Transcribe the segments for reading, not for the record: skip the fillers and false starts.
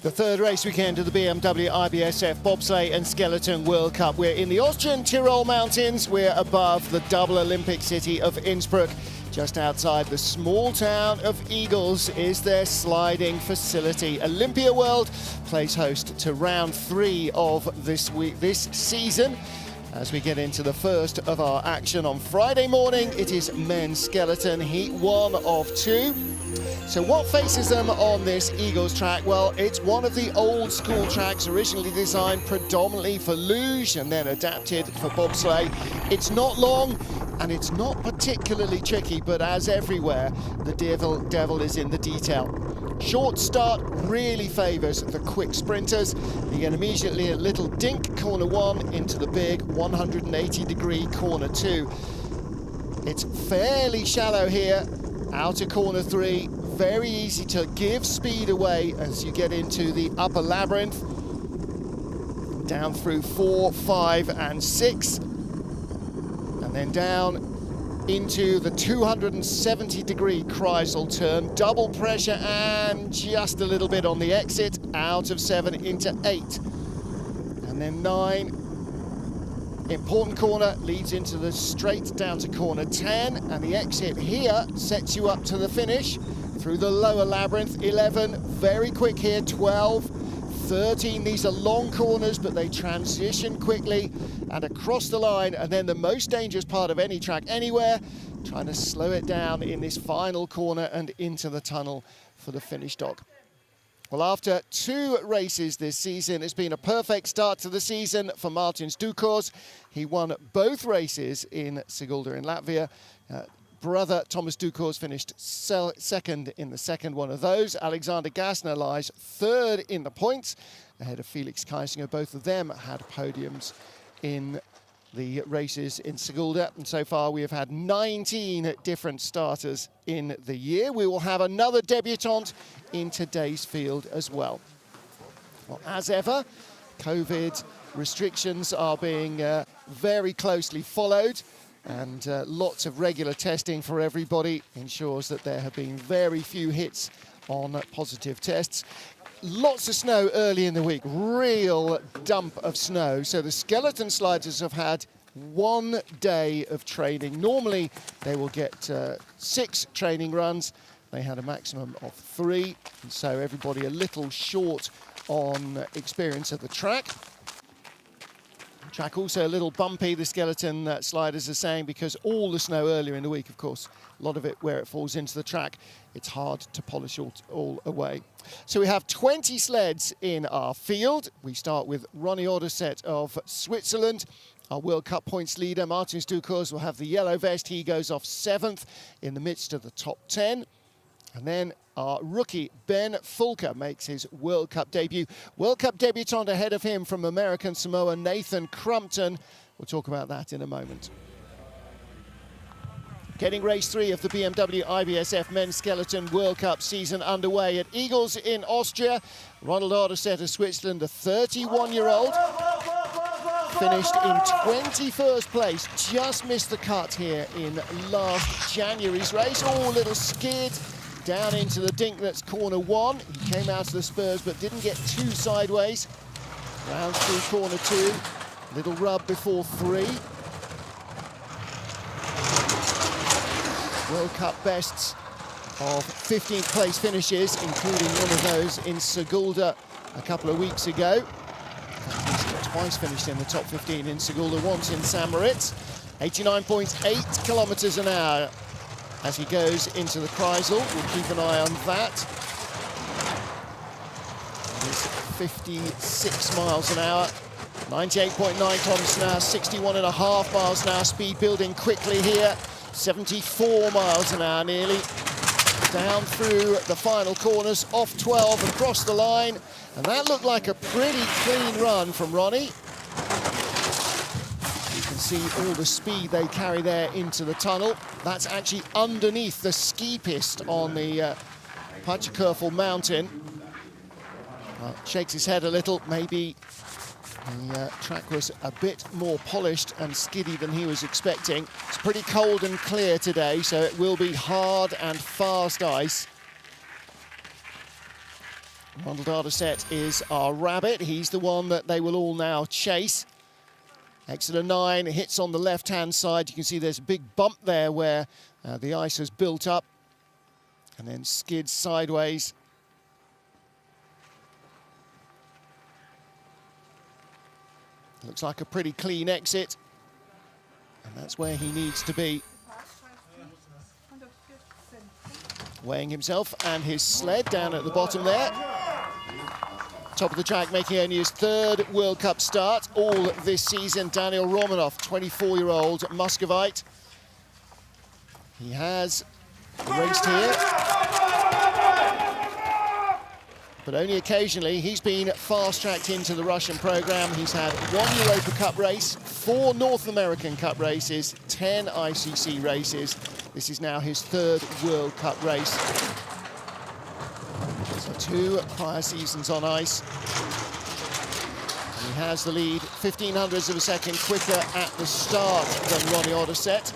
The third race weekend of the BMW IBSF Bobsleigh and Skeleton World Cup. We're in the Austrian Tyrol Mountains. We're above the double Olympic city of Innsbruck. Just outside the small town of Eagles is their sliding facility. Olympia World plays host to round 3 of this season. As we get into the first of our action on Friday morning, it is men's skeleton, heat 1 of 2. So what faces them on this Eagles track? Well, it's one of the old school tracks originally designed predominantly for luge and then adapted for bobsleigh. It's not long and it's not particularly tricky, but as everywhere, the devil is in the detail. Short start really favours the quick sprinters. You get immediately a little dink, corner 1, into the big 180-degree corner 2. It's fairly shallow here, out of corner 3. Very easy to give speed away as you get into the upper labyrinth. Down through 4, 5 and 6. And then down into the 270-degree Kreisel turn, double pressure and just a little bit on the exit, out of 7 into 8. And then 9, important corner, leads into the straight down to corner 10, and the exit here sets you up to the finish through the lower labyrinth. 11, very quick here, 12, 13, these are long corners, but they transition quickly and across the line, and then the most dangerous part of any track anywhere, trying to slow it down in this final corner and into the tunnel for the finish dock. Well, after 2 races this season, it's been a perfect start to the season for Martins Dukos. He won both races in Sigulda in Latvia. Brother Thomas Dukos finished second in the second one of those. Alexander Gassner lies third in the points, ahead of Felix Kaisinger. Both of them had podiums in the races in Sigulda, and so far we have had 19 different starters in the year. We will have another debutant in today's field as well. Well, as ever, COVID restrictions are being very closely followed, and lots of regular testing for everybody ensures that there have been very few hits on positive tests. Lots of snow early in the week, real dump of snow. So the skeleton sliders have had 1 day of training. Normally they will get 6 training runs. They had a maximum of 3, and so everybody a little short on experience of the track. Track also a little bumpy, the skeleton sliders are saying, because all the snow earlier in the week, of course, a lot of it where it falls into the track, it's hard to polish all away. So we have 20 sleds in our field. We start with Ronnie Orderset of Switzerland, our World Cup points leader. Martins Dukos will have the yellow vest. He goes off 7th in the midst of the top 10. And then our rookie, Ben Fulker, makes his World Cup debut. World Cup debutant ahead of him from American Samoa, Nathan Crumpton. We'll talk about that in a moment. Getting race 3 of the BMW IBSF Men's Skeleton World Cup season underway at Eagles in Austria. Ronald Orderset of Switzerland, the 31-year-old, finished in 21st place. Just missed the cut here in last January's race. Oh, little skid down into the dink, that's corner 1. He came out of the spurs but didn't get too sideways. Round through corner 2. Little rub before 3. World Cup bests of 15th place finishes, including one of those in Sigulda a couple of weeks ago. He's twice finished in the top 15 in Sigulda, once in St. Moritz. 89.8 kilometers an hour as he goes into the Kreisel. We'll keep an eye on that. It's 56 miles an hour, 98.9 kilometers an hour, 61.5 miles an hour. Speed building quickly here. 74 miles an hour nearly. Down through the final corners, off 12, across the line. And that looked like a pretty clean run from Ronnie. You can see all the speed they carry there into the tunnel. That's actually underneath the ski piste on the Pachakurfel mountain. Shakes his head a little, maybe the track was a bit more polished and skiddy than he was expecting. It's pretty cold and clear today, so it will be hard and fast ice. Ronald Arderset is our rabbit. He's the one that they will all now chase. Exeter 9 hits on the left-hand side. You can see there's a big bump there where the ice has built up and then skids sideways. Looks like a pretty clean exit, and that's where he needs to be. Weighing himself and his sled down at the bottom there. Top of the track, making only his third World Cup start all this season. Daniel Romanov, 24-year-old Muscovite. He has raced here, but only occasionally. He's been fast-tracked into the Russian program. He's had 1 Europa Cup race, 4 North American Cup races, 10 ICC races. This is now his third World Cup race. So 2 prior seasons on ice. And he has the lead, 0.15 of a second quicker at the start than Ronnie Arderset.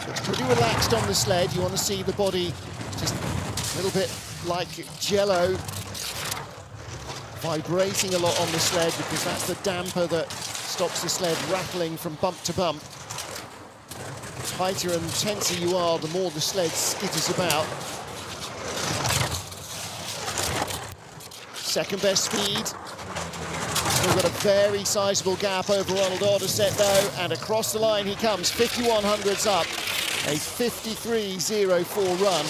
It's pretty relaxed on the sled. You want to see the body just a little bit like jello, vibrating a lot on the sled, because that's the damper that stops the sled rattling from bump to bump. The tighter and tenser you are, the more the sled skitters about. Second best speed. Still got a very sizable gap over Ronald Arderset though, and across the line he comes, 51 hundredths up, a 53.04 run.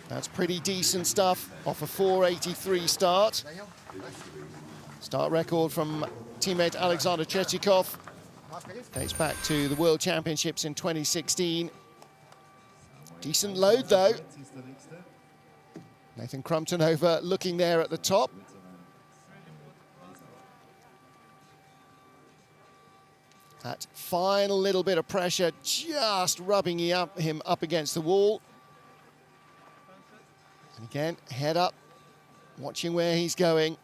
That's pretty decent stuff off a 4.83 start. Start record from teammate Alexander Chechikov. Dates back to the World Championships in 2016. Decent load though. Nathan Crumpton over looking there at the top. That final little bit of pressure just rubbing him up against the wall. And again, head up, watching where he's going.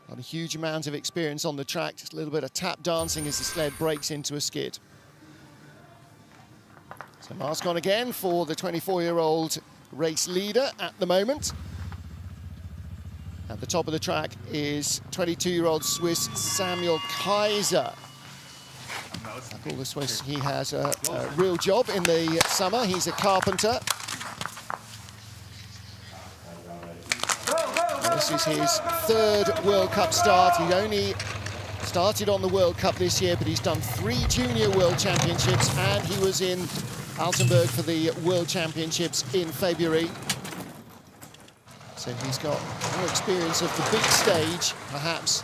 Not a huge amount of experience on the track, just a little bit of tap dancing as the sled breaks into a skid. So mask on again for the 24-year-old race leader at the moment. At the top of the track is 22-year-old Swiss Samuel Kaiser. Like all the Swiss, he has a real job in the summer. He's a carpenter. This is his third World Cup start. He only started on the World Cup this year, but he's done 3 Junior World Championships, and he was in Altenburg for the World Championships in February. So he's got more experience of the big stage, perhaps,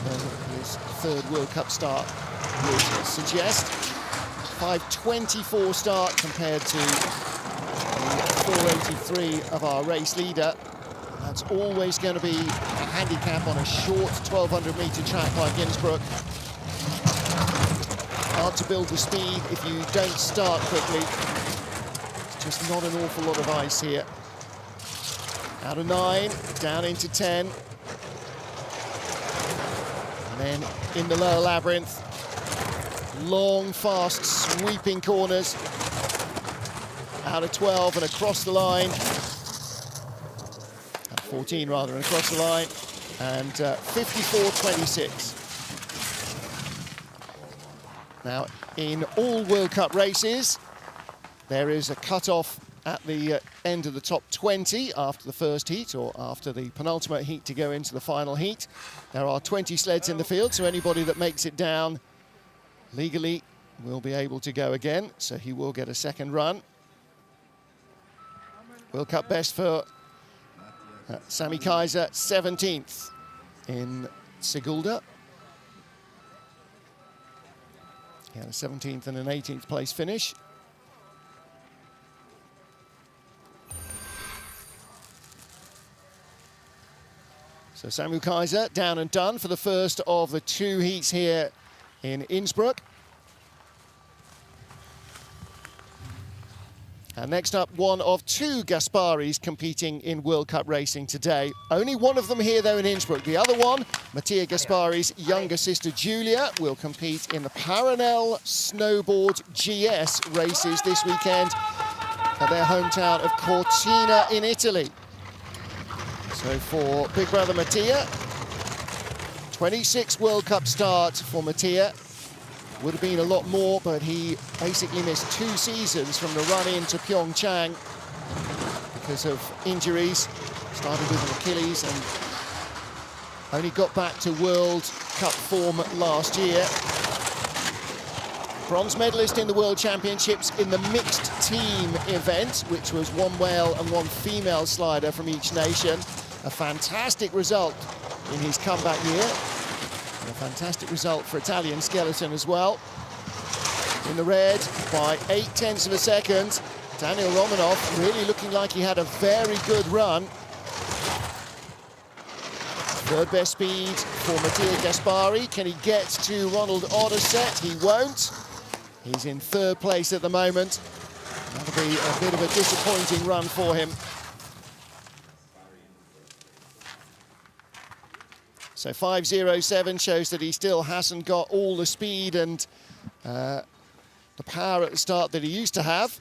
than his third World Cup start would suggest. 5.24 start compared to the 4.83 of our race leader. That's always going to be a handicap on a short 1,200-metre track like Innsbruck. Hard to build the speed if you don't start quickly. It's just not an awful lot of ice here. Out of 9, down into 10. And then in the lower labyrinth, long, fast, sweeping corners. Out of 12 and across the line. 14 rather, and across the line, and 54.26. Now, in all World Cup races, there is a cut-off at the end of the top 20 after the first heat, or after the penultimate heat to go into the final heat. There are 20 sleds in the field, so anybody that makes it down legally will be able to go again, so he will get a second run. World Cup best for Sammy Kaiser, 17th in Sigulda. He had a 17th and an 18th place finish. So Samuel Kaiser down and done for the first of the 2 heats here in Innsbruck. And next up, one of two Gasparis competing in World Cup racing today. Only one of them here, though, in Innsbruck. The other one, Mattia Gaspari's younger sister, Giulia, will compete in the Parallel Snowboard GS races this weekend at their hometown of Cortina in Italy. So for big brother Mattia, 26 World Cup start for Mattia. Would have been a lot more, but he basically missed 2 seasons from the run into Pyeongchang because of injuries. Started with an Achilles and only got back to World Cup form last year. Bronze medalist in the World Championships in the mixed team event, which was 1 male and 1 female slider from each nation. A fantastic result in his comeback year. A fantastic result for Italian skeleton as well. In the red by 0.8 of a second. Daniel Romanov really looking like he had a very good run. Third best speed for Mattia Gaspari. Can he get to Ronald Odderset? He won't. He's in 3rd place at the moment. That'll be a bit of a disappointing run for him. So 5.07 shows that he still hasn't got all the speed and the power at the start that he used to have.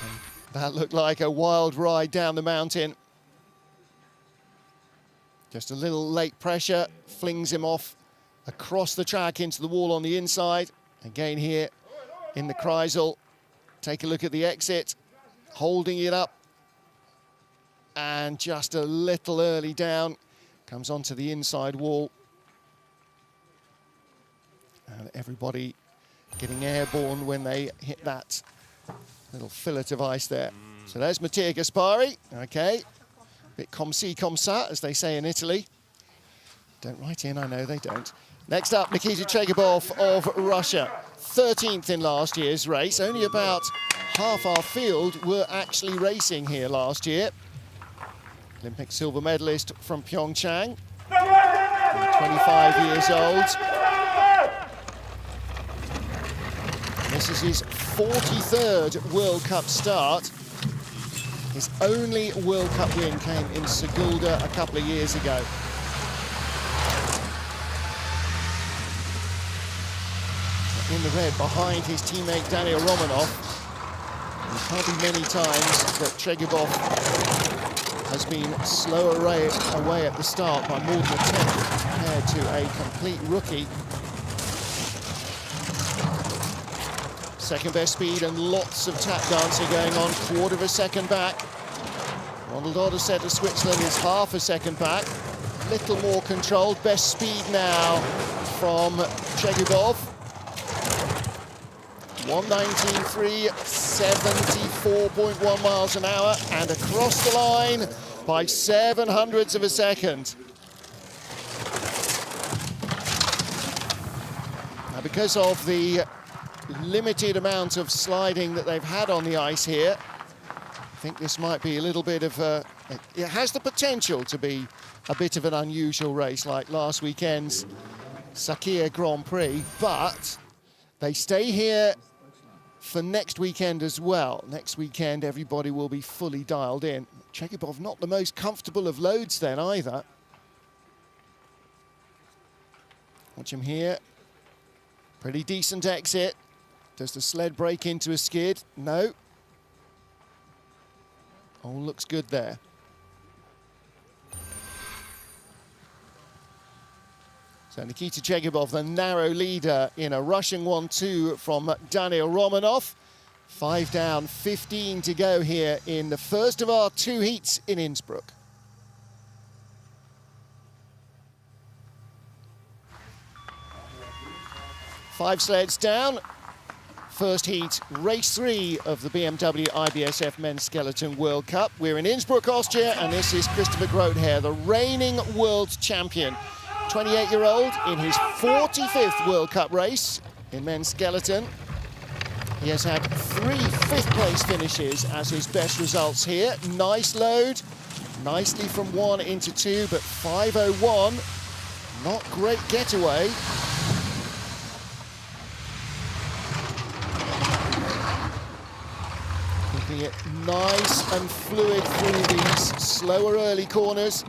And that looked like a wild ride down the mountain. Just a little late pressure, flings him off across the track into the wall on the inside. Again here in the Kreisel. Take a look at the exit, holding it up. And just a little early down, comes onto the inside wall. And everybody getting airborne when they hit that little fillet of ice there. So there's Mattia Gaspari, okay. Bit comme ci, comme ça, as they say in Italy. Don't write in, I know they don't. Next up, Nikita Chegabov of Russia. 13th in last year's race. Only about half our field were actually racing here last year. Olympic silver medalist from Pyeongchang, 25 years old. This is his 43rd World Cup start. His only World Cup win came in Sigulda a couple of years ago. In the red, behind his teammate Daniel Romanov. There's hardly many times that Chegabov has been slower away at the start by more than a tenth compared to a complete rookie. Second best speed and lots of tap dancing going on, 1/4 of a second back. Ronald Odderset of Switzerland is 1/2 a second back. Little more controlled, best speed now from Chegabov. 1:19.3, 74.1 miles an hour, and across the line by 0.07 of a second. Now, because of the limited amount of sliding that they've had on the ice here, I think this might be a little bit of a... It has the potential to be a bit of an unusual race like last weekend's Sakhir Grand Prix, but they stay here for next weekend as well. Next weekend, everybody will be fully dialed in. Chegabov not the most comfortable of loads then either. Watch him here. Pretty decent exit. Does the sled break into a skid? No. All looks good there. So Nikita Chegabov, the narrow leader in a rushing 1-2 from Daniel Romanov. 5 down, 15 to go here in the first of our 2 heats in Innsbruck. Five sleds down. First heat, race 3 of the BMW IBSF Men's Skeleton World Cup. We're in Innsbruck, Austria, and this is Christopher Groothair, the reigning world champion. 28-year-old in his 45th World Cup race in men's skeleton. He has had 3 5th-place finishes as his best results here. Nice load, nicely from 1 into 2, but 5:01, not great getaway. it nice and fluid through these slower early corners.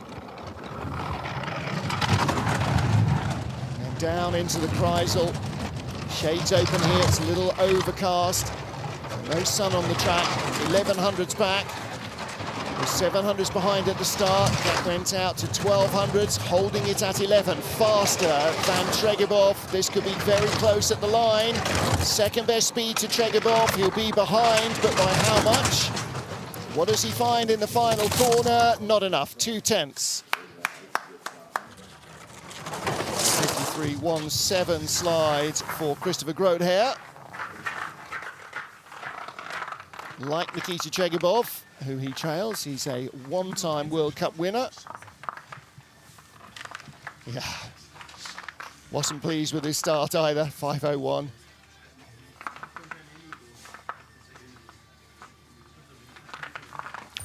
And then down into the Kreisel. Shades open here, it's a little overcast. No sun on the track, 1100s back. The 700s behind at the start, that went out to 1200s, holding it at 11, faster than Tregebov. This could be very close at the line. Second best speed to Tregebov, he'll be behind, but by how much? What does he find in the final corner? Not enough, 2/10. 53.17 slide for Christopher Groothair. Like Nikita Tregebov, who he trails, he's a one-time World Cup winner. Yeah, wasn't pleased with his start either, 5:01.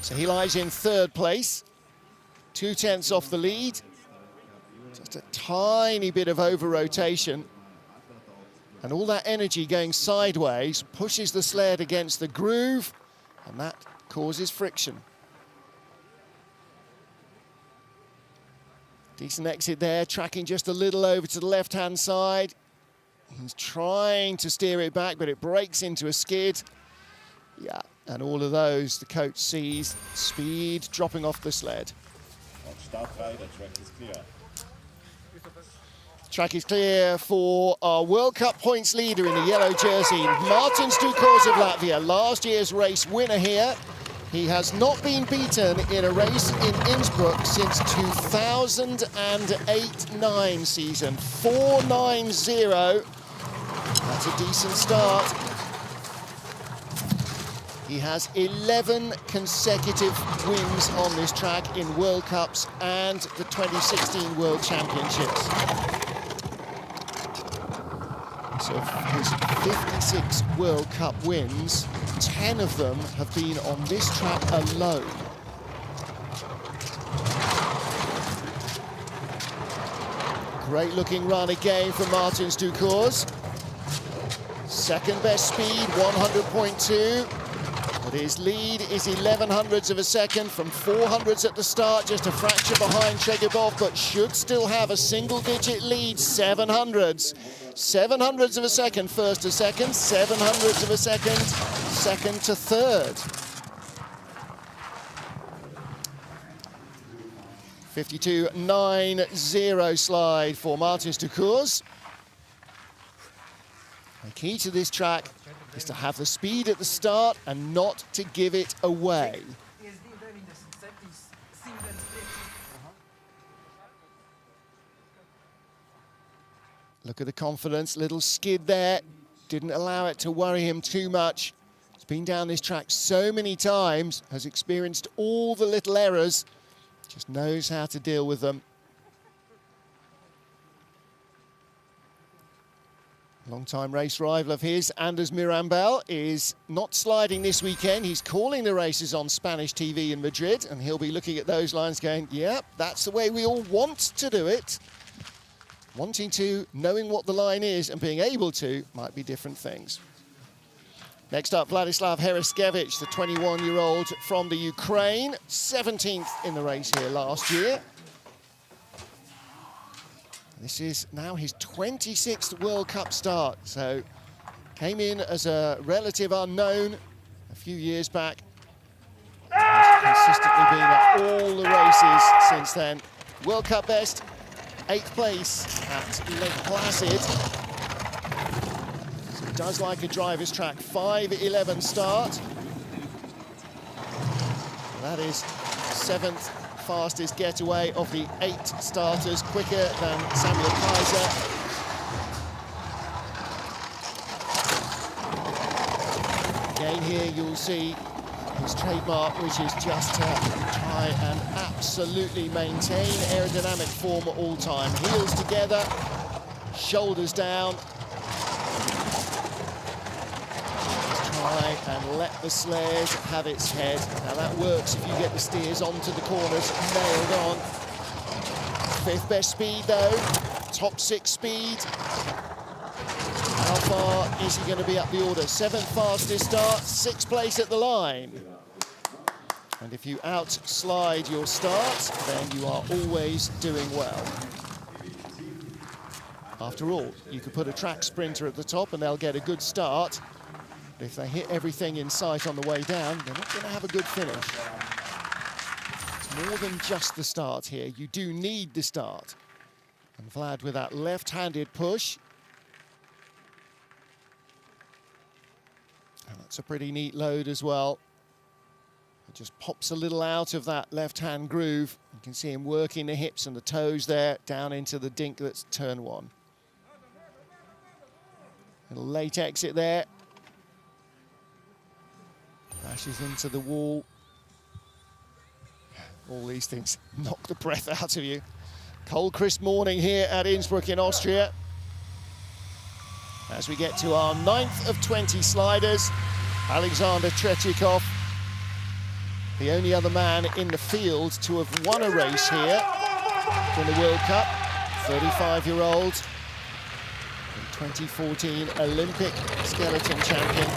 So he lies in third place, 2/10 off the lead. Just a tiny bit of over-rotation. And all that energy going sideways pushes the sled against the groove, and that causes friction. Decent exit there, tracking just a little over to the left-hand side. He's trying to steer it back, but it breaks into a skid. Yeah, and all of those, the coach sees speed dropping off the sled. Track is clear for our World Cup points leader in the yellow jersey, Martin Stukors of Latvia, last year's race winner here. He has not been beaten in a race in Innsbruck since 2008-09 season. 4.90. That's a decent start. He has 11 consecutive wins on this track in World Cups and the 2016 World Championships. So of his 56 World Cup wins, 10 of them have been on this track alone. Great looking run again from Martin Stukors. Second best speed, 100.2. But his lead is 1100ths of a second from 400s at the start, just a fraction behind Tregebov, but should still have a single-digit lead, 700ths. 700ths of a second, first to second, 700ths of a second, second to third. 52.90 slide for Martin Stukors. The key to this track is to have the speed at the start and not to give it away. Look at the confidence, little skid there. Didn't allow it to worry him too much. He's been down this track so many times, has experienced all the little errors, just knows how to deal with them. Long-time race rival of his, Anders Mirambel, is not sliding this weekend. He's calling the races on Spanish TV in Madrid, and he'll be looking at those lines going, yeah, that's the way we all want to do it. Wanting to, knowing what the line is and being able to might be different things. Next up, Vladislav Hereskevich, the 21-year-old from the Ukraine, 17th in the race here last year. This is now his 26th World Cup start, so came in as a relative unknown a few years back. Has consistently been at all the races since then. World Cup best, 8th place at Lake Placid. So he does like a driver's track, 5:11 start. That is 7th fastest getaway of the 8 starters, quicker than Samuel Kaiser. Again here you'll see his trademark, which is just to try and absolutely maintain aerodynamic form at all time. Heels together, shoulders down. Try and let the sled have its head. Now that works if you get the steers onto the corners nailed on. 5th best speed though, top 6 speed. How far is he going to be up the order? 7th fastest start, 6th place at the line. And if you outslide your start, then you are always doing well. After all, you could put a track sprinter at the top and they'll get a good start. But if they hit everything in sight on the way down, they're not going to have a good finish. It's more than just the start here. You do need the start. And Vlad with that left-handed push. And that's a pretty neat load as well. It just pops a little out of that left-hand groove. You can see him working the hips and the toes there, down into the dink that's turn 1. Little late exit there. Crashes into the wall. All these things knock the breath out of you. Cold, crisp morning here at Innsbruck in Austria. As we get to our 9th of 20 sliders, Alexander Tretyakov, the only other man in the field to have won a race here in the World Cup, 35-year-old, 2014 Olympic skeleton champion.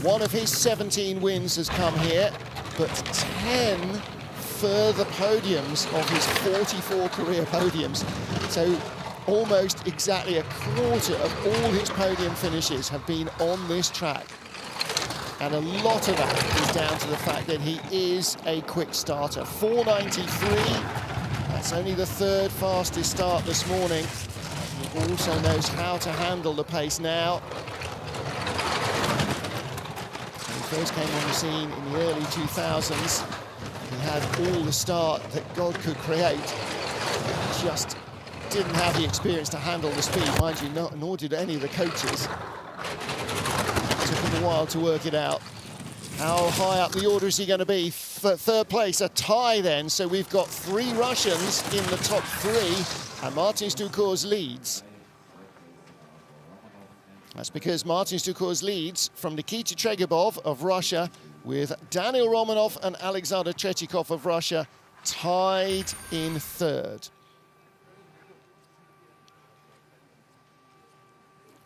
One of his 17 wins has come here, but 10 further podiums of his 44 career podiums. So almost exactly a quarter of all his podium finishes have been on this track. And a lot of that is down to the fact that he is a quick starter. 4:93, that's only the 3rd fastest start this morning. He also knows how to handle the pace now. When he first came on the scene in the early 2000s, he had all the start that God could create. He just didn't have the experience to handle the speed, mind you, nor did any of the coaches. Took him a while to work it out. How high up the order is he going to be? For 3rd place, a tie then. So we've got 3 Russians in the top 3, and Martin Stukur's leads. That's because Martin Stukur's leads from Nikita Tregibov of Russia, with Daniil Romanov and Alexander Tretyakov of Russia tied in 3rd.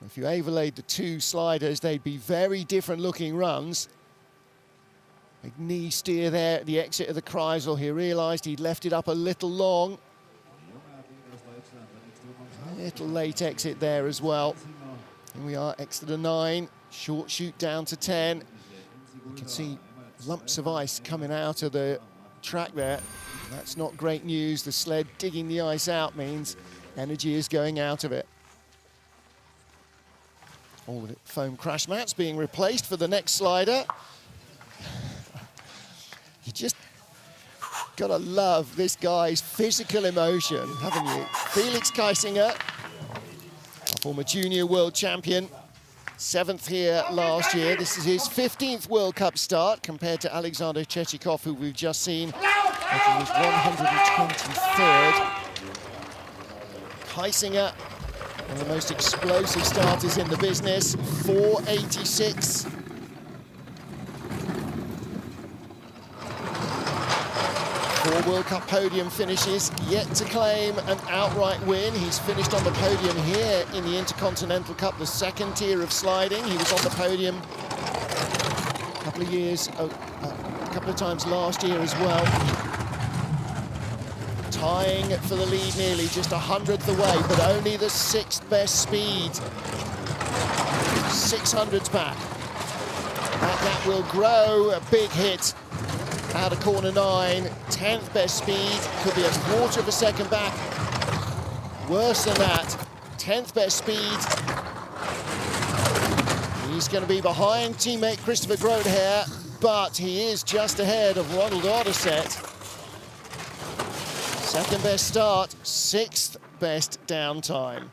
If you overlaid the 2 sliders, they'd be very different looking runs. Big knee steer there at the exit of the Kreisel. He realised he'd left it up a little long. A little late exit there as well. Here we are, exit to 9, short shoot down to 10. You can see lumps of ice coming out of the track there. That's not great news. The sled digging the ice out means energy is going out of it. All the foam crash mats being replaced for the next slider. You just gotta love this guy's physical emotion, haven't you? Felix Kaisinger, our former junior world champion, 7th here last year. This is his 15th World Cup start compared to Alexander Tretyakov, who we've just seen. He was 123rd. Kaisinger, one of the most explosive starters in the business, 486. Four World Cup podium finishes, yet to claim an outright win. He's finished on the podium here in the Intercontinental Cup, the 2nd tier of sliding. He was on the podium a couple of times last year as well. Tying for the lead nearly, just 100th away, but only the 6th best speed. 600s back. That will grow, a big hit out of corner 9. 10th best speed, could be a quarter of a second back. Worse than that, 10th best speed. He's going to be behind teammate Christopher Grodehair, but he is just ahead of Ronald Otterset. 2nd best start, 6th best down time.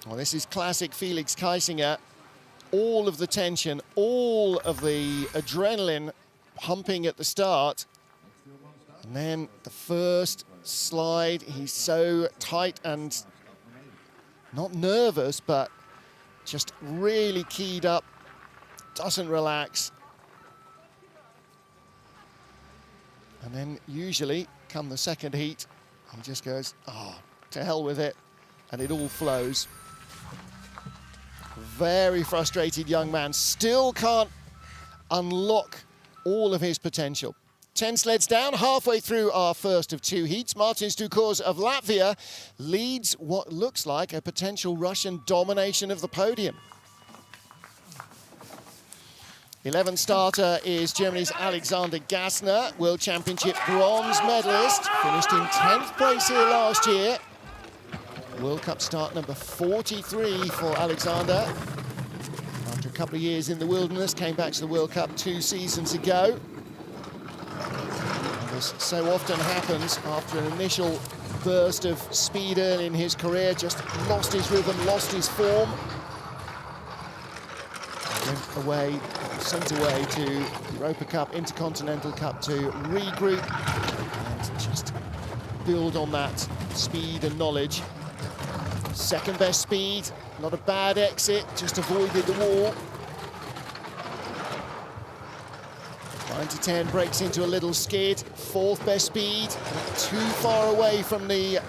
Well, this is classic Felix Kaisinger. All of the tension, all of the adrenaline pumping at the start. And then the first slide, he's so tight and not nervous, but just really keyed up, doesn't relax. And then usually come the second heat, he just goes, oh, to hell with it, and it all flows. Very frustrated young man, still can't unlock all of his potential. 10 sleds down, halfway through our first of 2 heats. Martin Stukors of Latvia leads what looks like a potential Russian domination of the podium. 11th starter is Germany's Alexander Gassner, World Championship bronze medalist, finished in 10th place here last year. World Cup start number 43 for Alexander. After a couple of years in the wilderness, came back to the World Cup 2 seasons ago. And as so often happens, after an initial burst of speed early in his career, just lost his rhythm, lost his form. Went away, sent away to Europa Cup, Intercontinental Cup to regroup and just build on that speed and knowledge. Second best speed, not a bad exit, just avoided the wall. 9 to 10, breaks into a little skid. 4th best speed, not too far away from the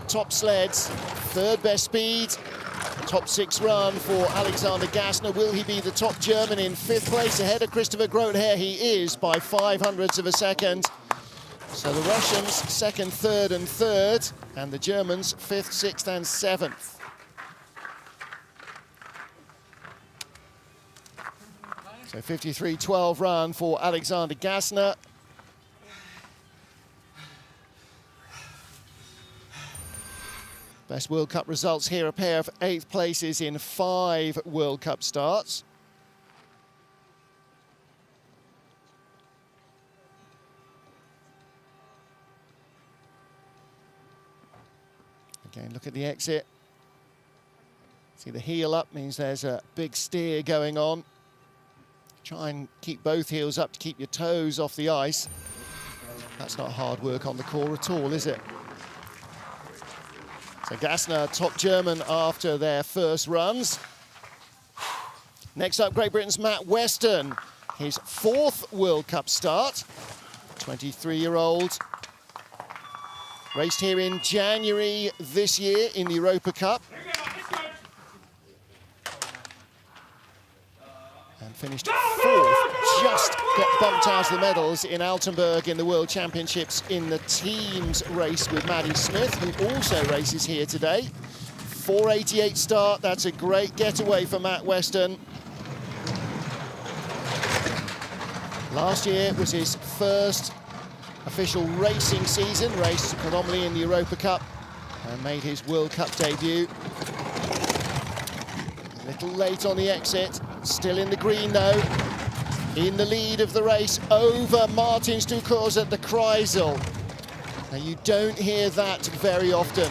top sleds. 3rd best speed. Top 6 run for Alexander Gassner. Will he be the top German in 5th place ahead of Christopher Grother? He is by 0.05 of a second. So the Russians 2nd, 3rd and 3rd, and the Germans 5th, 6th and 7th. So 53.12 run for Alexander Gassner. Best World Cup results here, a pair of 8th places in 5 World Cup starts. Again, look at the exit. See the heel up means there's a big steer going on. Try and keep both heels up to keep your toes off the ice. That's not hard work on the core at all, is it? So Gassner, top German after their first runs. Next up, Great Britain's Matt Weston, his 4th World Cup start. 23-year-old. Raced here in January this year in the Europa Cup. And finished 4th, just got bumped out of the medals in Altenburg in the World Championships in the teams race with Maddie Smith, who also races here today. 4:88 start, that's a great getaway for Matt Weston. Last year was his first official racing season, raced predominantly in the Europa Cup and made his World Cup debut. A little late on the exit, still in the green though. In the lead of the race over Martin Stukors at the Kreisel. Now you don't hear that very often.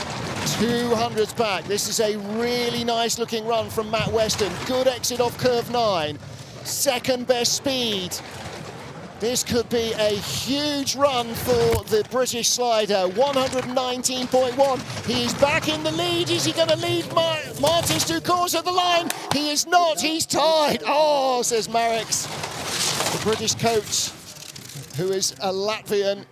200s back, this is a really nice looking run from Matt Weston. Good exit off curve 9, 2nd best speed. This could be a huge run for the British slider, 119.1. He is back in the lead. Is he going to lead Martin Stukors at the line? He is not, he's tied. Oh, says Mareks, the British coach, who is a Latvian.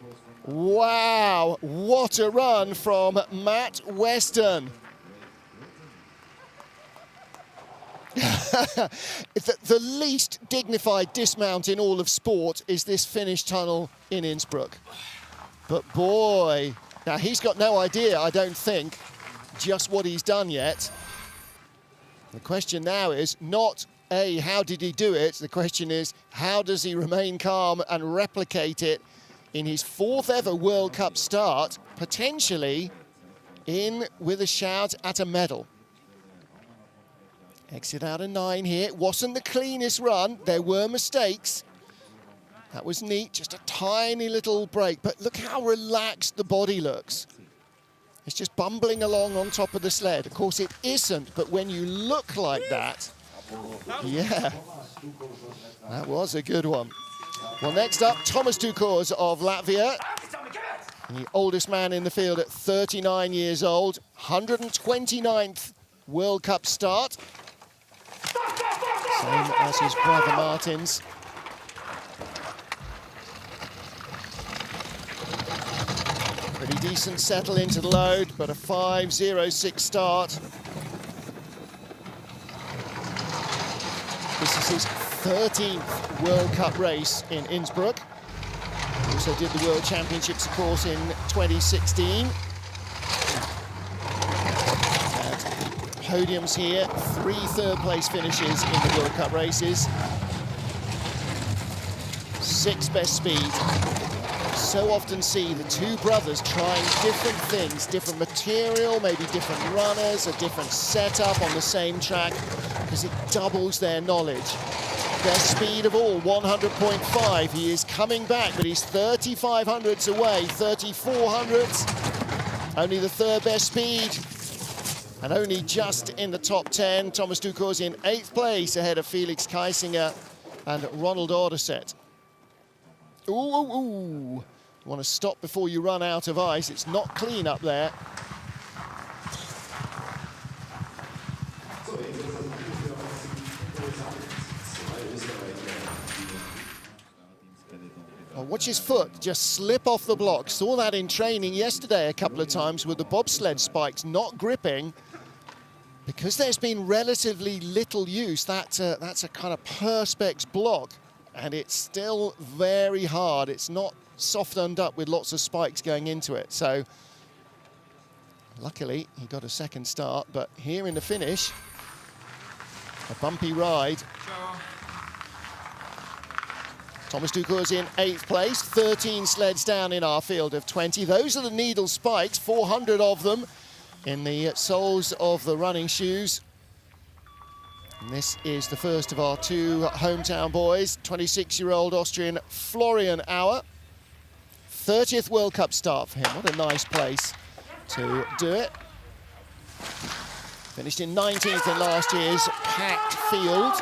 Wow, what a run from Matt Weston. The least dignified dismount in all of sport is this finish tunnel in Innsbruck. But boy, now he's got no idea, I don't think, just what he's done yet. The question now is not, A, how did he do it? The question is, how does he remain calm and replicate it in his 4th ever World Cup start, potentially in with a shout at a medal. Exit out of 9 here. It wasn't the cleanest run. There were mistakes. That was neat, just a tiny little break. But look how relaxed the body looks. It's just bumbling along on top of the sled. Of course, it isn't, but when you look like that, yeah, that was a good one. Well, next up, Thomas Stukors of Latvia. The oldest man in the field at 39 years old. 129th World Cup start. Same as his brother Martin's. Pretty decent settle into the load, but a 5.06 start. This is his 13th World Cup race in Innsbruck. He also did the World Championships, of course, in 2016. And podiums here, 3 third-place finishes in the World Cup races. 6 best speed. So often see the two brothers trying different things, different material, maybe different runners, a different setup on the same track, because it doubles their knowledge. Best speed of all, 100.5. He is coming back, but he's 3,500ths away, 3,400ths. Only the 3rd best speed, and only just in the top 10. Thomas Ducour's in 8th place, ahead of Felix Kaisinger and Ronald Orderset. Ooh, ooh, ooh. You want to stop before you run out of ice. It's not clean up there. Oh, watch his foot just slip off the block. Saw that in training yesterday a couple of times with the bobsled spikes not gripping. Because there's been relatively little use, that's a kind of perspex block. And it's still very hard. It's not softened up with lots of spikes going into it. So luckily he got a 2nd start, but here in the finish, a bumpy ride. Thomas Ducour's in 8th place, 13 sleds down in our field of 20. Those are the needle spikes, 400 of them in the soles of the running shoes. And this is the first of our 2 hometown boys, 26-year-old Austrian Florian Auer. 30th World Cup start for him. What a nice place to do it. Finished in 19th in last year's packed field.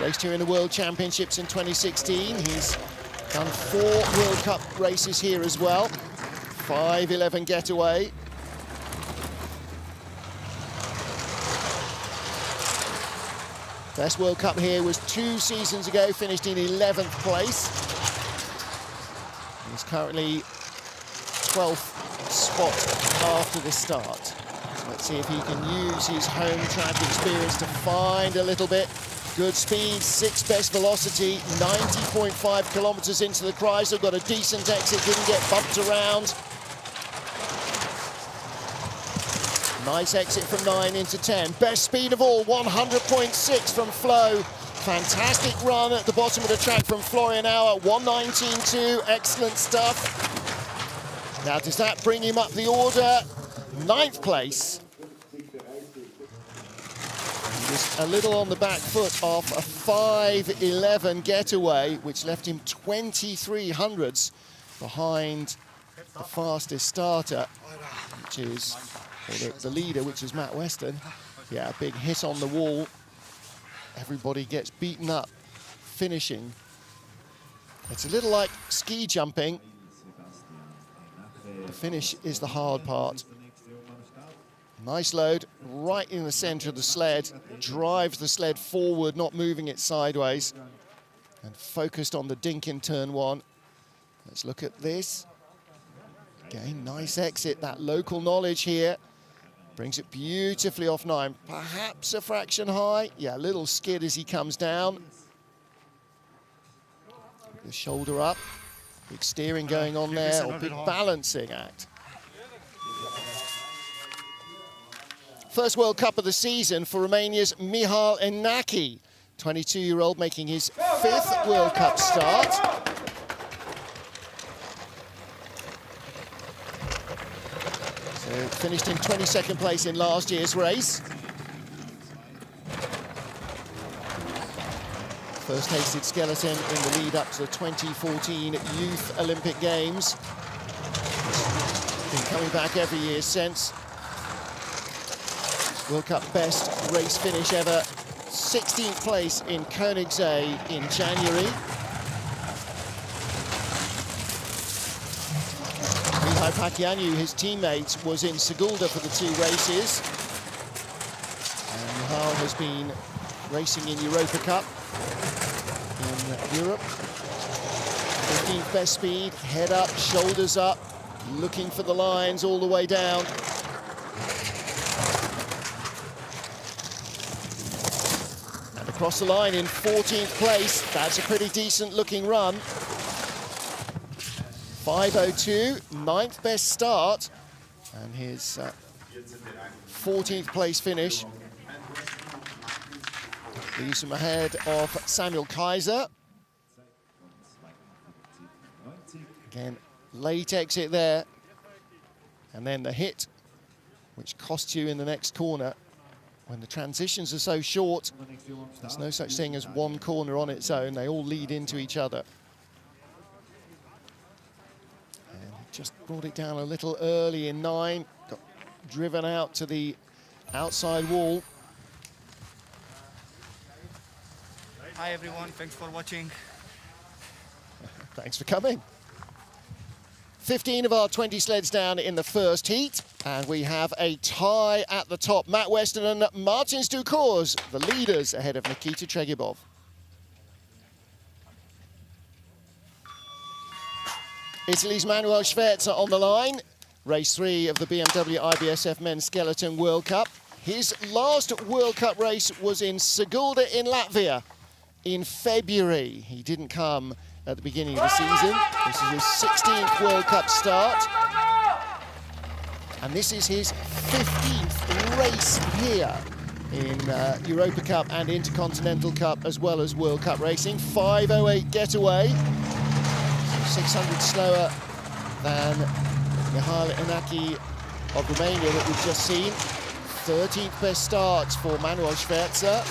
Raced here in the World Championships in 2016. He's done 4 World Cup races here as well. 5.11 getaway. Best World Cup here was 2 seasons ago, finished in 11th place. He's currently 12th spot after the start. So let's see if he can use his home track experience to find a little bit. Good speed, 6th best velocity, 90.5 kilometers into the Chrysler, got a decent exit, didn't get bumped around. Nice exit from 9 into 10. Best speed of all, 100.6 from Flo. Fantastic run at the bottom of the track from Florian Auer, 119.2, excellent stuff. Now, does that bring him up the order? 9th place. He was a little on the back foot off a 5.11 getaway, which left him 2300ths behind the fastest starter, which is the leader, which is Matt Weston. Yeah, a big hit on the wall. Everybody gets beaten up, finishing. It's a little like ski jumping. The finish is the hard part. Nice load, right in the center of the sled. Drives the sled forward, not moving it sideways. And focused on the dink in turn 1. Let's look at this. Again, nice exit, that local knowledge here. Brings it beautifully off 9. Perhaps a fraction high. Yeah, a little skid as he comes down. The shoulder up. Big steering going on there, or big balancing act. First World Cup of the season for Romania's Mihal Enaki. 22-year-old making his 5th World Cup start. So finished in 22nd place in last year's race. First tasted skeleton in the lead up to the 2014 Youth Olympic Games. Been coming back every year since. World Cup best race finish ever. 16th place in Koenigsee in January. Mihai Pachianu, his teammate, was in Sigulda for the 2 races. And Mihal has been racing in Europa Cup in Europe. 15th best speed, head up, shoulders up. looking for the lines all the way down. And across the line in 14th place. That's a pretty decent looking run. 5:02, 9th best start, and his 14th place finish leaves him ahead of Samuel Kaiser. Again, late exit there, and then the hit, which costs you in the next corner. When the transitions are so short, there's no such thing as one corner on its own. They all lead into each other. And just brought it down a little early in 9, got driven out to the outside wall. Hi everyone, thanks for watching. Thanks for coming. 15 of our 20 sleds down in the first heat, and we have a tie at the top. Matt Weston and Martin Stucors, the leaders, ahead of Nikita Tregibov. Italy's Manuel Schwerzer on the line. Race 3 of the BMW IBSF Men's Skeleton World Cup. His last World Cup race was in Sigulda in Latvia in February. He didn't come at the beginning of the season. This is his 16th World Cup start. And this is his 15th race here in Europa Cup and Intercontinental Cup, as well as World Cup racing. 5:08 getaway. 600 slower than Mihail Inaki of Romania that we've just seen. 13th best starts for Manuel Schwerzer.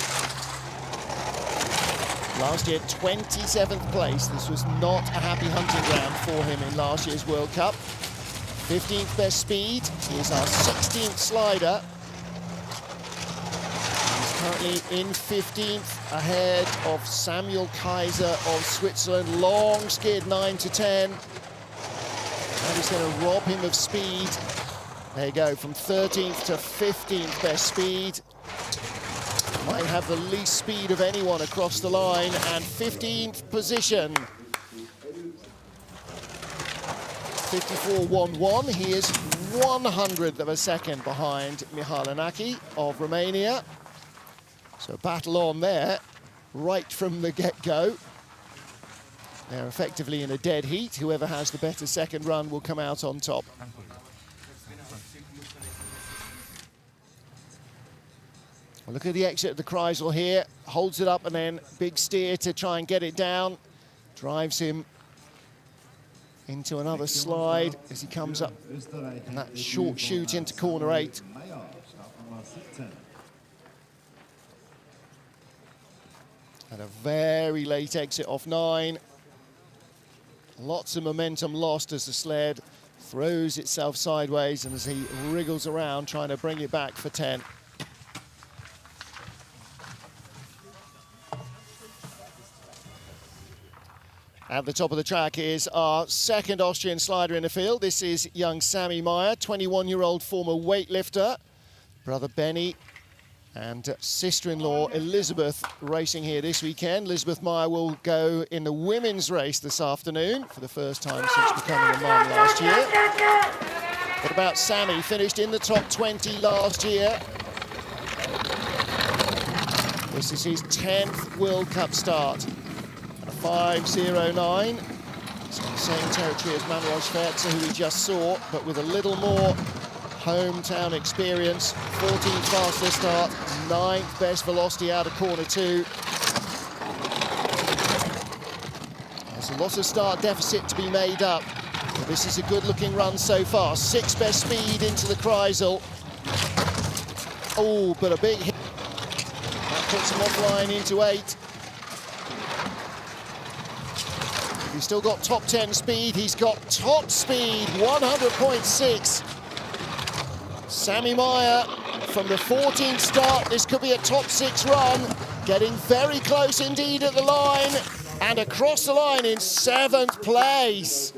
Last year, 27th place. This was not a happy hunting ground for him in last year's World Cup. 15th best speed. Here's our 16th slider. He's currently in 15th, ahead of Samuel Kaiser of Switzerland. Long skid, 9 to 10. That is going to rob him of speed. There you go, from 13th to 15th best speed. Might have the least speed of anyone across the line, and 15th position. 54.11. He is 100th of a second behind Mihail Inaki of Romania. So battle on there, right from the get-go. They're effectively in a dead heat. Whoever has the better second run will come out on top. Well, look at the exit of the Kreisel here. Holds it up and then big steer to try and get it down. Drives him into another slide as he comes up in that short shoot into corner 8. And a very late exit off 9. Lots of momentum lost as the sled throws itself sideways and as he wriggles around trying to bring it back for 10. At the top of the track is our second Austrian slider in the field. This is young Sammy Meyer, 21-year-old former weightlifter. Brother Benny and sister-in-law Elizabeth racing here this weekend. Elizabeth Meyer will go in the women's race this afternoon for the first time since becoming a mum last year. What about Sammy? Finished in the top 20 last year. This is his 10th World Cup start. 5:09. It's in the same territory as Manuel Schwerzer, who we just saw, but with a little more hometown experience. 14th fastest start, 9th best velocity out of corner 2. There's a lot of start deficit to be made up, but this is a good-looking run so far. 6th best speed into the Kreisel. Oh, but a big hit. That puts him offline into 8. He's still got top 10 speed. He's got top speed, 100.6. Sammy Meyer from the 14th start. This could be a top 6 run. Getting very close indeed at the line. And across the line in 7th place.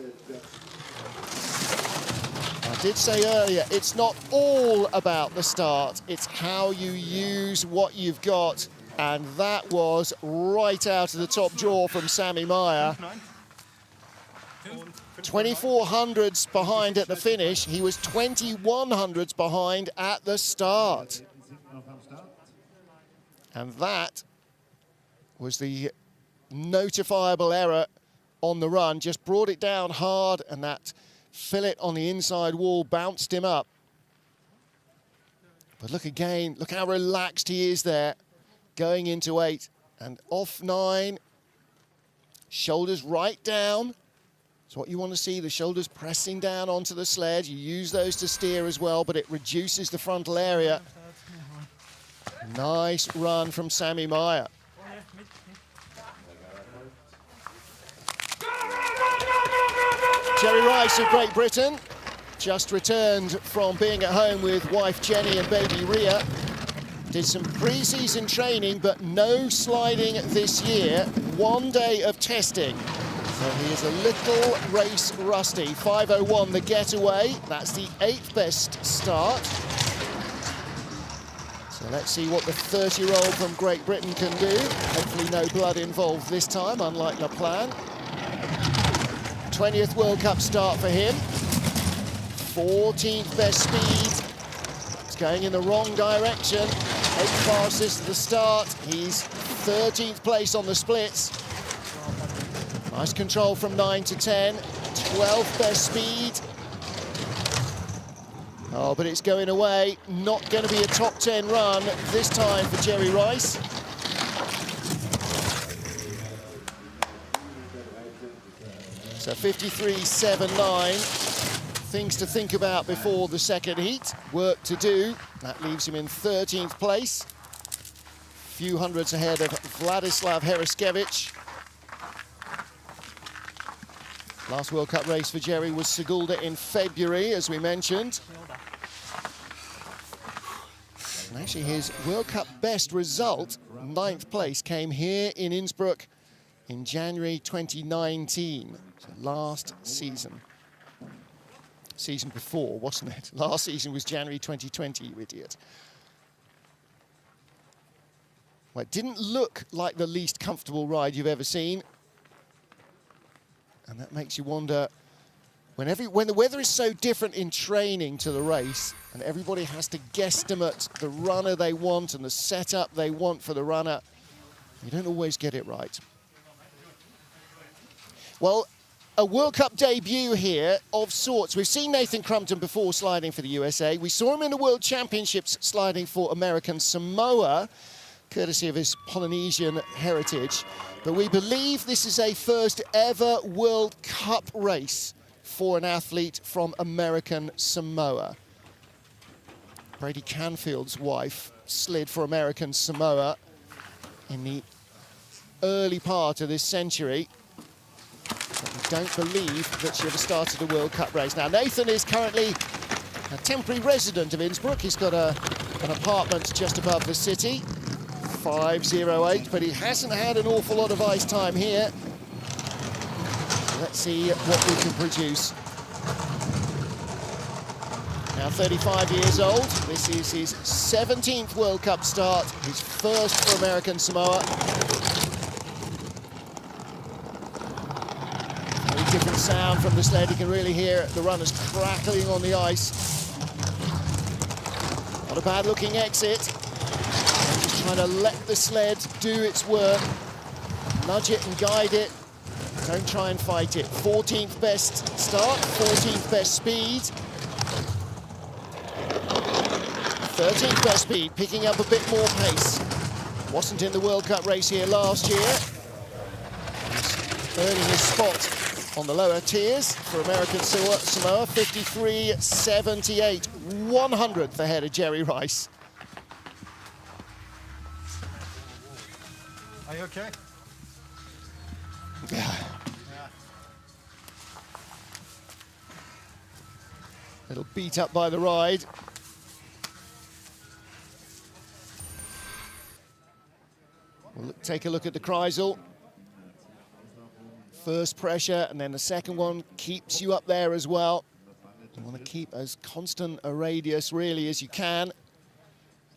I did say earlier, it's not all about the start. It's how you use what you've got. And that was right out of the top drawer from Sammy Meyer. 24 hundredths behind at the finish. He was 21 hundredths behind at the start. And that was the notifiable error on the run. Just brought it down hard, and that fillet on the inside wall bounced him up. But look again, look how relaxed he is there, going into 8 and off 9. Shoulders right down. It's what you want to see, the shoulders pressing down onto the sled. You use those to steer as well, but it reduces the frontal area. Nice run from Sammy Meyer. Jerry Rice of Great Britain just returned from being at home with wife Jenny and baby Ria. Did some pre-season training, but no sliding this year. 1 day of testing. So he is a little race rusty. 5:01 the getaway. That's the 8th best start. So let's see what the 30-year-old from Great Britain can do. Hopefully no blood involved this time, unlike La Plan. 20th World Cup start for him. 14th best speed. It's going in the wrong direction. 8th fastest at the start. He's 13th place on the splits. Nice control from 9 to 10. 12th best speed. Oh, but it's going away. Not going to be a top 10 run this time for Jerry Rice. So 53.79. Things to think about before the second heat. Work to do. That leaves him in 13th place. Few hundreds ahead of Vladislav Heriskevich. Last World Cup race for Jerry was Sigulda in February, as we mentioned. And actually his World Cup best result, 9th place, came here in Innsbruck in January 2019. So last season. Season before, wasn't it? Last season was January 2020, you idiot. Well, it didn't look like the least comfortable ride you've ever seen. And that makes you wonder, when the weather is so different in training to the race, and everybody has to guesstimate the runner they want and the setup they want for the runner, you don't always get it right. Well, a World Cup debut here of sorts. We've seen Nathan Crumpton before sliding for the USA. We saw him in the World Championships sliding for American Samoa, courtesy of his Polynesian heritage. But we believe this is a first ever World Cup race for an athlete from American Samoa. Brady Canfield's wife slid for American Samoa in the early part of this century. But we don't believe that she ever started a World Cup race. Now, Nathan is currently a temporary resident of Innsbruck. He's got an apartment just above the city. 5:08, but he hasn't had an awful lot of ice time here. Let's see what we can produce. Now 35 years old. This is his 17th World Cup start, his first for American Samoa. Very different sound from the sled. You can really hear the runners crackling on the ice. Not a bad looking exit. Trying to let the sled do its work, nudge it and guide it. Don't try and fight it. 14th best start, 14th best speed. 13th best speed, picking up a bit more pace. Wasn't in the World Cup race here last year. He's earning his spot on the lower tiers for American Samoa. 53.78, 100th ahead of Jerry Rice. Are you okay? Yeah. Little beat up by the ride. We'll take a look at the Kreisel. First pressure, and then the second one keeps you up there as well. You want to keep as constant a radius really as you can.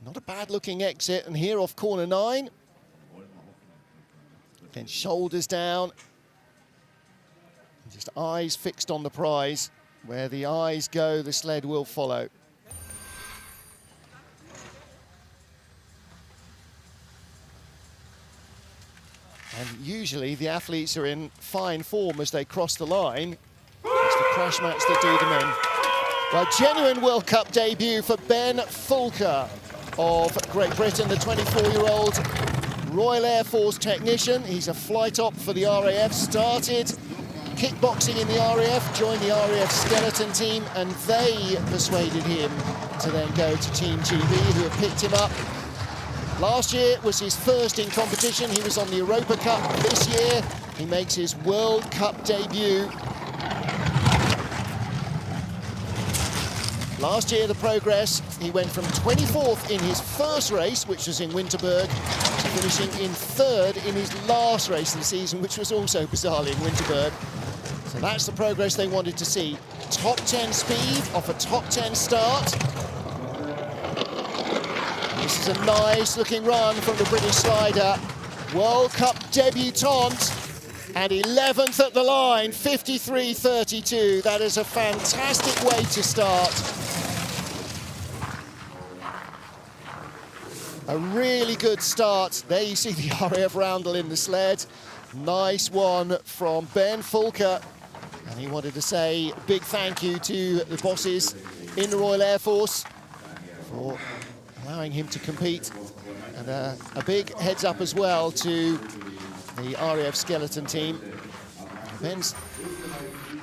Not a bad looking exit, and here off corner 9. Then shoulders down. Just eyes fixed on the prize. Where the eyes go, the sled will follow. And usually the athletes are in fine form as they cross the line. It's the crash mats that do them in. Well, genuine World Cup debut for Ben Fulker of Great Britain, the 24-year-old Royal Air Force technician. He's a flight op for the RAF, started kickboxing in the RAF, joined the RAF skeleton team, and they persuaded him to then go to Team GB, who have picked him up. Last year was his first in competition. He was on the Europa Cup. This year, he makes his World Cup debut. Last year, the progress, he went from 24th in his first race, which was in Winterberg, to finishing in 3rd in his last race of the season, which was also bizarrely in Winterberg. So that's the progress they wanted to see. Top 10 speed off a top 10 start. This is a nice looking run from the British slider. World Cup debutant and 11th at the line, 53.32. That is a fantastic way to start. A really good start. There you see the RAF roundel in the sled. Nice one from Ben Fulker. And he wanted to say a big thank you to the bosses in the Royal Air Force for allowing him to compete. And a big heads up as well to the RAF skeleton team. Ben's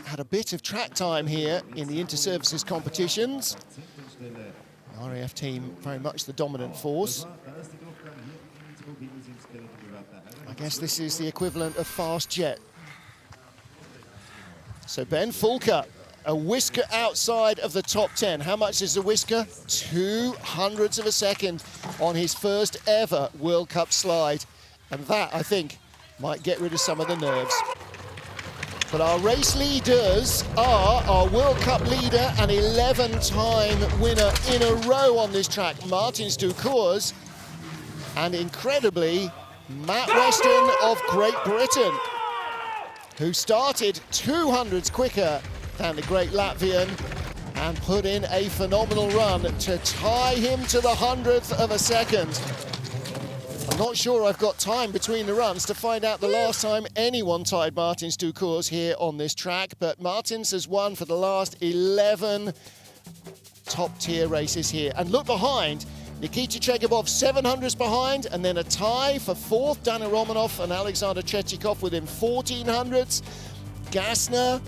had a bit of track time here in the inter-services competitions. The RAF team very much the dominant force. I guess this is the equivalent of fast jet. So Ben Fulker, a whisker outside of the top 10. How much is the whisker? 0.02 of a second on his first ever World Cup slide. And that, I think, might get rid of some of the nerves. But our race leaders are our World Cup leader and 11-time winner in a row on this track, Martin Stucours, and incredibly, Matt Weston of Great Britain, who started 200s quicker than the great Latvian and put in a phenomenal run to tie him to the 100th of a second. I'm not sure I've got time between the runs to find out the last time anyone tied Martin Stucours here on this track, but Martins has won for the last 11 top-tier races here. And look behind, Nikita Chekabov 700s behind, and then a tie for 4th, Dana Romanov and Alexander Chechikov within 1400s. Gassner,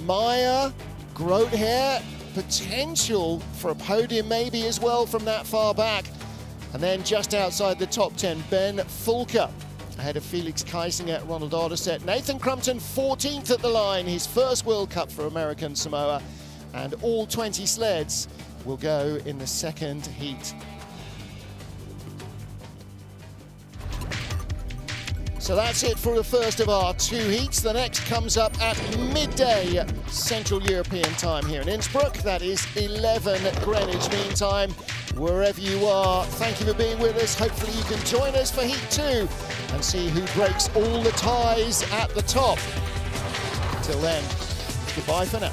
Meyer, Groothair, potential for a podium maybe as well from that far back. And then just outside the top 10, Ben Fulker, ahead of Felix Kaisinger, Ronald Arderset. Nathan Crumpton, 14th at the line, his first World Cup for American Samoa. And all 20 sleds will go in the second heat. So that's it for the first of our 2 heats. The next comes up at midday Central European time here in Innsbruck. That is 11 Greenwich Mean Time. Wherever you are, thank you for being with us. Hopefully you can join us for Heat 2 and see who breaks all the ties at the top. Until then, goodbye for now.